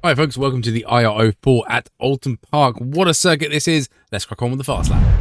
Hi folks, welcome to the IR04 at Oulton Park. What a circuit this is. Let's crack on with the fast lap.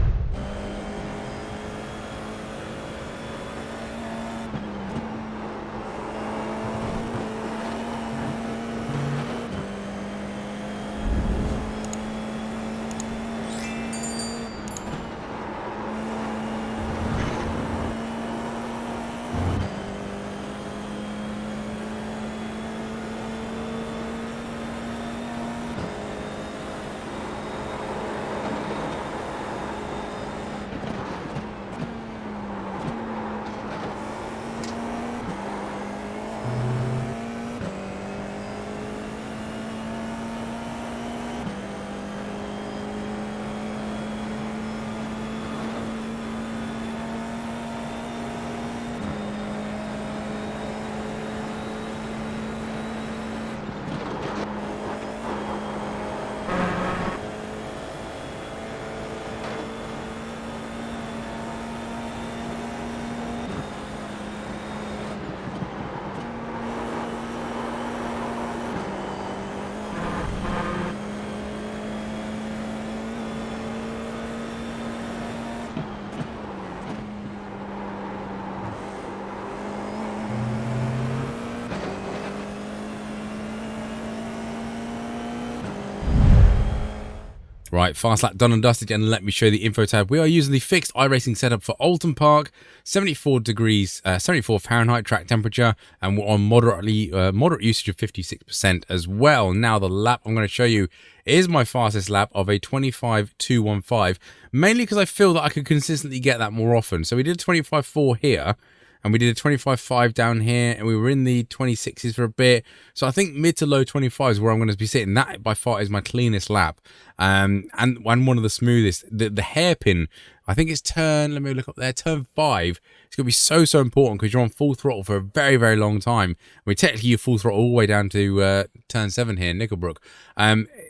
Right, fast lap done and dusted, and let me show you the info tab. We are using the fixed iRacing setup for Oulton Park, 74 degrees, 74 Fahrenheit track temperature, and we're on moderate usage of 56% as well. Now the lap I'm going to show you is my fastest lap of a 25.215, mainly because I feel that I could consistently get that more often. So we did a 25.4 here, and we did a 25.5 down here, and we were in the 26s for a bit. So I think mid to low 25s is where I'm going to be sitting. That by far is my cleanest lap, and one of the smoothest. The hairpin, I think it's turn, let me look up there, turn 5. It's going to be so important because you're on full throttle for a very long time. I mean, technically you're full throttle all the way down to turn 7 here, Knickerbrrok.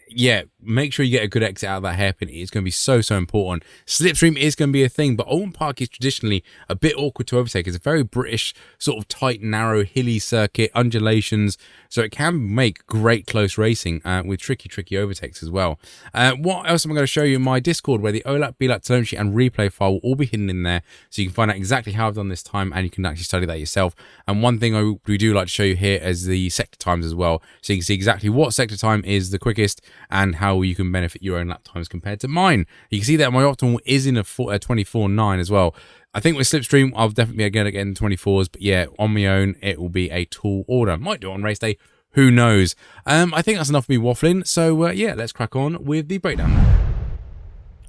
Yeah, make sure you get a good exit out of that hairpin. It's going to be so important. Slipstream is going to be a thing, but Oulton Park is traditionally a bit awkward to overtake. It's a very British, sort of tight, narrow, hilly circuit, undulations, so it can make great close racing with tricky overtakes as well. What else am I going to show you in my Discord, where the OLAP, BLAP, telemetry, and replay file will all be hidden in there, so you can find out exactly how I've done this time, and you can actually study that yourself. And one thing we do like to show you here is the sector times as well, so you can see exactly what sector time is the quickest and how you can benefit your own lap times compared to mine. You can see that my optimal is in a 24.9 as well. I think with Slipstream, I'll definitely be going to get in 24s, but yeah, on my own, it will be a tall order. Might do it on race day, who knows? I think that's enough of me waffling, so yeah, let's crack on with the breakdown.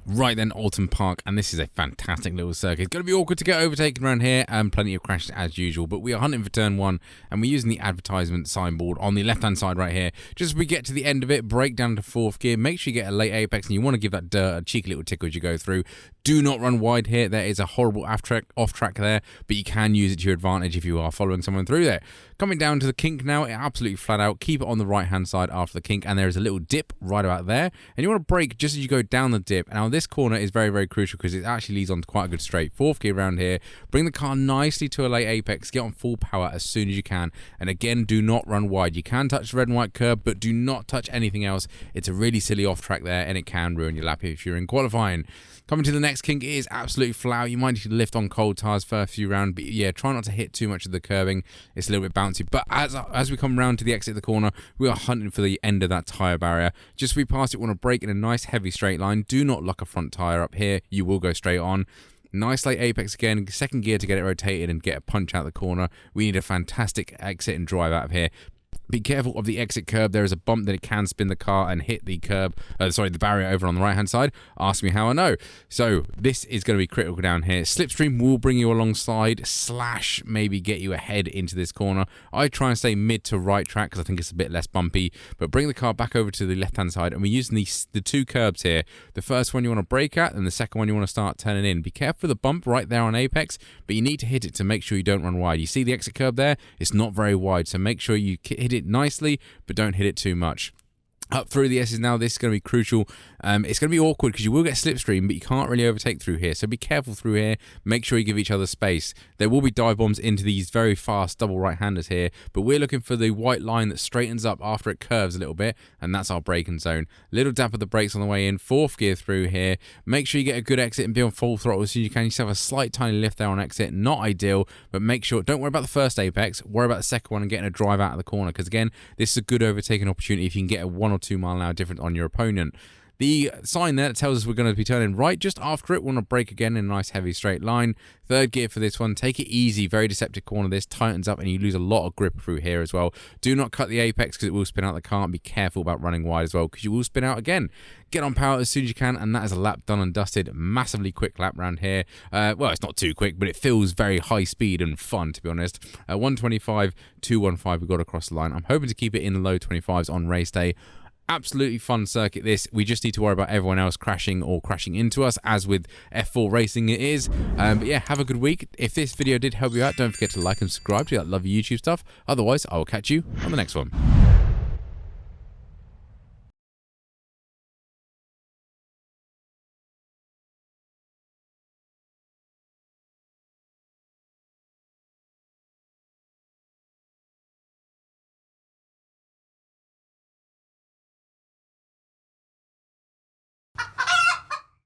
Right then, Oulton Park, and this is a fantastic little circuit. It's going to be awkward to get overtaken around here, and plenty of crashes as usual, but we are hunting for turn 1, and we're using the advertisement signboard on the left-hand side right here. Just as we get to the end of it, brake down to 4th gear, make sure you get a late apex, and you want to give that dirt a cheeky little tickle as you go through. Do not run wide here. There is a horrible off track there, but you can use it to your advantage if you are following someone through there. Coming down to the kink now, it absolutely flat out. Keep it on the right-hand side after the kink, and there is a little dip right about there, and you want to brake just as you go down the dip. Now this corner is very crucial because it actually leads on to quite a good straight. 4th gear around here, bring the car nicely to a late apex, get on full power as soon as you can, and again, do not run wide. You can touch the red and white curb, but do not touch anything else. It's a really silly off track there, and it can ruin your lap if you're in qualifying. Coming to the next kink, it is absolutely flat. You might need to lift on cold tires for a few rounds, but yeah, try not to hit too much of the curbing. It's a little bit bouncy, but as we come round to the exit of the corner, we are hunting for the end of that tyre barrier. Just as we pass it, we want to brake in a nice heavy straight line. Do not lock a front tyre up here. You will go straight on. Nice late apex again, 2nd gear to get it rotated and get a punch out the corner. We need a fantastic exit and drive out of here. Be careful of the exit curb. There is a bump that it can spin the car and hit the the barrier over on the right hand side. Ask me how I know. So this is going to be critical down here. Slipstream will bring you alongside / maybe get you ahead into this corner. I try and stay mid to right track because I think it's a bit less bumpy, but bring the car back over to the left hand side, and we're using the 2 curbs here. The first one you want to brake at, and the second one you want to start turning in. Be careful for the bump right there on apex, but you need to hit it to make sure you don't run wide. You see the exit curb there? It's not very wide, so make sure you hit it nicely, but don't hit it too much. Up through the S's now, this is going to be crucial. It's going to be awkward because you will get slipstream, but you can't really overtake through here. So be careful through here. Make sure you give each other space. There will be dive bombs into these very fast double right-handers here, but we're looking for the white line that straightens up after it curves a little bit, and that's our braking zone. Little dab of the brakes on the way in, 4th gear through here. Make sure you get a good exit and be on full throttle as soon as you can. You just have a slight tiny lift there on exit. Not ideal, but make sure, don't worry about the first apex, worry about the second one and getting a drive out of the corner, because again, this is a good overtaking opportunity if you can get a 1 or 2 mile an hour difference on your opponent. The sign there that tells us we're going to be turning right just after it. We want to brake again in a nice heavy straight line. 3rd gear for this one. Take it easy. Very deceptive corner. This tightens up and you lose a lot of grip through here as well. Do not cut the apex because it will spin out the car. And be careful about running wide as well because you will spin out again. Get on power as soon as you can, and that is a lap done and dusted. Massively quick lap round here. Well, it's not too quick, but it feels very high speed and fun, to be honest. 125, 215 we got across the line. I'm hoping to keep it in the low 25s on race day. Absolutely fun circuit this. We just need to worry about everyone else crashing or crashing into us, as with F4 racing it is. But yeah, have a good week. If this video did help you out, don't forget to like and subscribe to that lovely YouTube stuff. Otherwise, I will catch you on the next one.